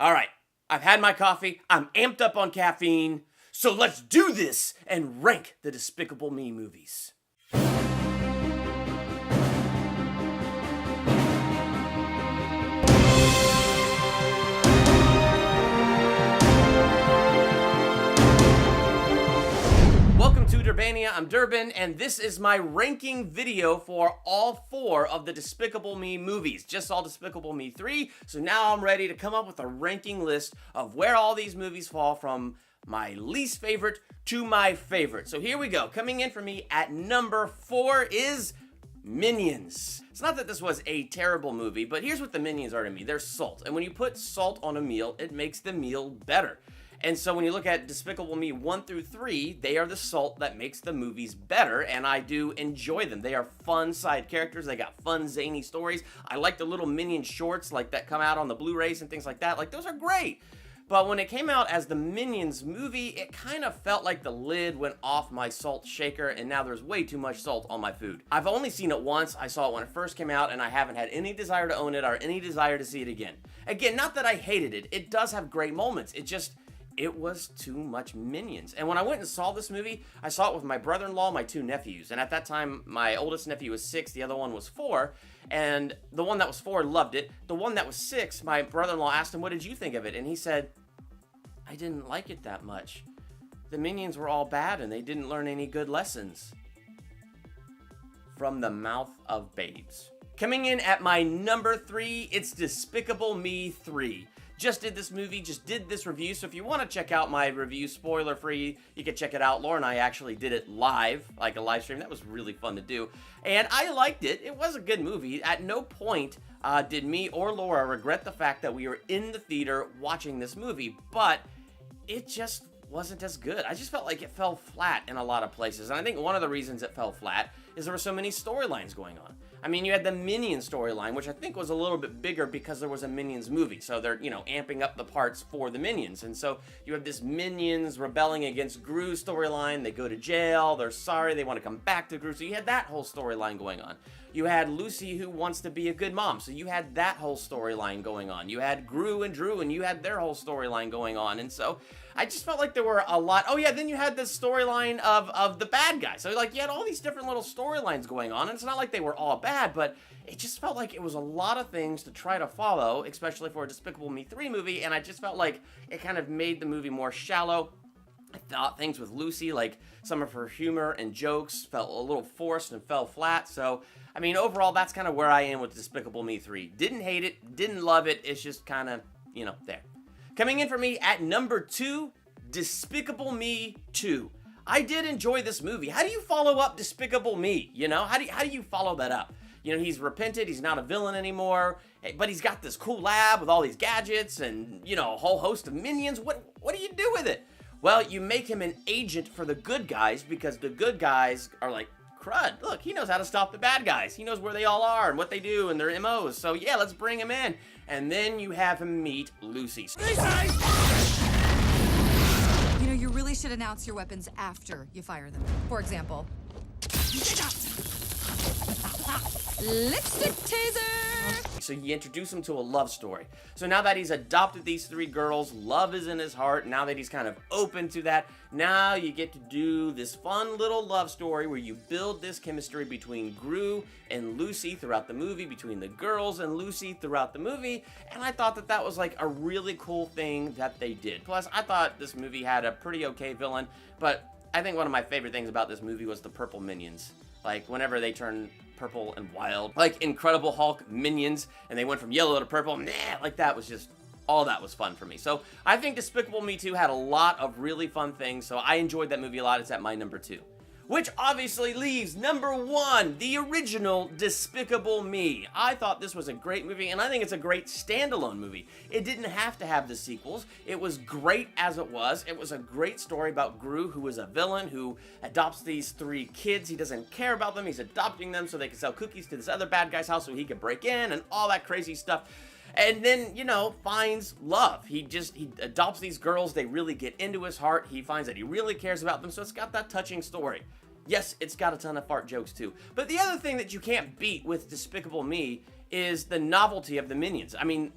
All right, I've had my coffee, I'm amped up on caffeine, so let's do this and rank the Despicable Me movies. Welcome to Durbania, I'm Durbin, and this is my ranking video for all 4 of the Despicable Me movies. Just saw Despicable Me 3, so now I'm ready to come up with a ranking list of where all these movies fall from my least favorite to my favorite. So here we go. Coming in for me at number 4 is Minions. It's not that this was a terrible movie, but here's what the Minions are to me. They're salt, and when you put salt on a meal, it makes the meal better. And so when you look at Despicable Me 1 through 3, they are the salt that makes the movies better, and I do enjoy them. They are fun side characters. They got fun, zany stories. I like the little Minion shorts like that come out on the Blu-rays and things like that. Like, those are great. But when it came out as the Minions movie, it kind of felt like the lid went off my salt shaker, and now there's way too much salt on my food. I've only seen it once. I saw it when it first came out, and I haven't had any desire to own it or any desire to see it again. Again, not that I hated it. It does have great moments. It was too much Minions. And when I went and saw this movie, I saw it with my brother-in-law, my 2 nephews. And at that time, my oldest nephew was 6, the other one was 4. And the one that was 4 loved it. The one that was 6, my brother-in-law asked him, "What did you think of it?" And he said, "I didn't like it that much. The Minions were all bad and they didn't learn any good lessons." From the mouth of babes. Coming in at my number 3, it's Despicable Me 3. Just did this movie, just did this review, so if you want to check out my review, spoiler free, you can check it out. Laura and I actually did it live, like a live stream. That was really fun to do, and I liked it. It was a good movie. At no point did me or Laura regret the fact that we were in the theater watching this movie, but it just wasn't as good. I just felt like it fell flat in a lot of places, and I think one of the reasons it fell flat is there were so many storylines going on. I mean, you had the Minions storyline, which I think was a little bit bigger because there was a Minions movie. So they're, amping up the parts for the Minions. And so you have this Minions rebelling against Gru storyline. They go to jail. They're sorry. They want to come back to Gru. So you had that whole storyline going on. You had Lucy, who wants to be a good mom. So you had that whole storyline going on. You had Gru and Drew, and you had their whole storyline going on. And so I just felt like there were a lot. Oh, yeah, then you had the storyline of the bad guy. So, you had all these different little storylines going on. And it's not like they were all bad, but it just felt like it was a lot of things to try to follow, especially for a Despicable Me 3 movie. And I just felt like it kind of made the movie more shallow. I thought things with Lucy, like some of her humor and jokes, felt a little forced and fell flat. So, I mean, overall, that's kind of where I am with Despicable Me 3. Didn't hate it, didn't love it. It's just kind of, there. Coming in for me at number 2, Despicable Me 2. I did enjoy this movie. How do you follow up Despicable Me? How do you follow that up? He's repented, he's not a villain anymore, but he's got this cool lab with all these gadgets and, a whole host of minions. What do you do with it? Well, you make him an agent for the good guys because the good guys are like, crud, look, he knows how to stop the bad guys. He knows where they all are and what they do and their MOs. So yeah, let's bring him in. And then you have him meet Lucy. You really should announce your weapons after you fire them. For example, lipstick taser! So you introduce him to a love story. So now that he's adopted these 3 girls, love is in his heart. Now that he's kind of open to that, now you get to do this fun little love story where you build this chemistry between Gru and Lucy throughout the movie, between the girls and Lucy throughout the movie, and I thought that was like a really cool thing that they did. Plus, I thought this movie had a pretty okay villain, but I think one of my favorite things about this movie was the purple minions. Like, whenever they turn purple and wild, like Incredible Hulk minions, and they went from yellow to purple, like that was just, all that was fun for me. So I think Despicable Me 2 had a lot of really fun things, so I enjoyed that movie a lot. It's at my number 2. Which obviously leaves number 1, the original Despicable Me. I thought this was a great movie, and I think it's a great standalone movie. It didn't have to have the sequels. It was great as it was. It was a great story about Gru, who is a villain, who adopts these 3 kids. He doesn't care about them. He's adopting them so they can sell cookies to this other bad guy's house so he can break in and all that crazy stuff. And then, finds love. He adopts these girls. They really get into his heart. He finds that he really cares about them. So it's got that touching story. Yes, it's got a ton of fart jokes too. But the other thing that you can't beat with Despicable Me is the novelty of the Minions. I mean,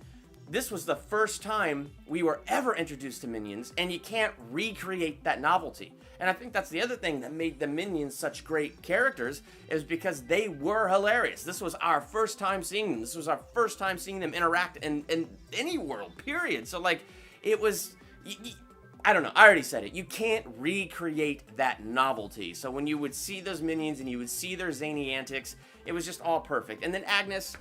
this was the first time we were ever introduced to Minions, and you can't recreate that novelty. And I think that's the other thing that made the Minions such great characters, is because they were hilarious. This was our first time seeing them. This was our first time seeing them interact in any world, period. So, like, it was... I don't know, I already said it. You can't recreate that novelty. So when you would see those Minions and you would see their zany antics, it was just all perfect. And then Agnes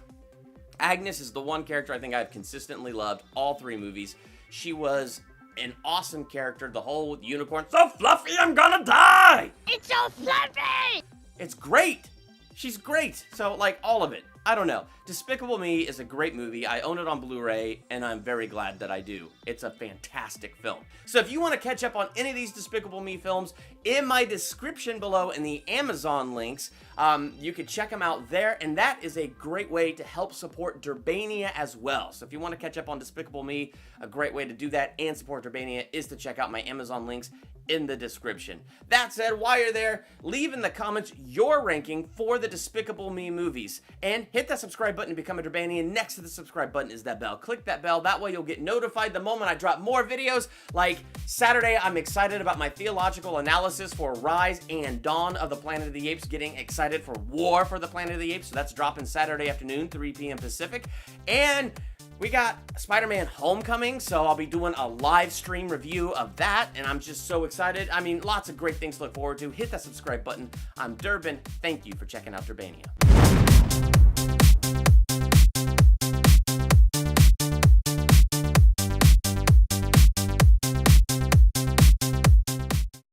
is the one character I think I've consistently loved all 3 movies. She was an awesome character. The whole unicorn, so fluffy, I'm gonna die! It's so fluffy! It's great! She's great! So, like, all of it. I don't know. Despicable Me is a great movie. I own it on Blu-ray, and I'm very glad that I do. It's a fantastic film. So if you want to catch up on any of these Despicable Me films, in my description below in the Amazon links, you can check them out there, and that is a great way to help support Durbania as well. So if you want to catch up on Despicable Me, a great way to do that and support Durbania is to check out my Amazon links in the description. That said, while you're there, leave in the comments your ranking for the Despicable Me movies, and hit that subscribe button to become a Durbanian. Next to the subscribe button is that bell. Click that bell, that way you'll get notified the moment I drop more videos. Like Saturday, I'm excited about my theological analysis for Rise and Dawn of the Planet of the Apes, getting excited for War for the Planet of the Apes, so that's dropping Saturday afternoon, 3 p.m. Pacific, and we got Spider-Man Homecoming, so I'll be doing a live stream review of that, and I'm just so excited. I mean, lots of great things to look forward to. Hit that subscribe button. I'm Durbin. Thank you for checking out Durbania.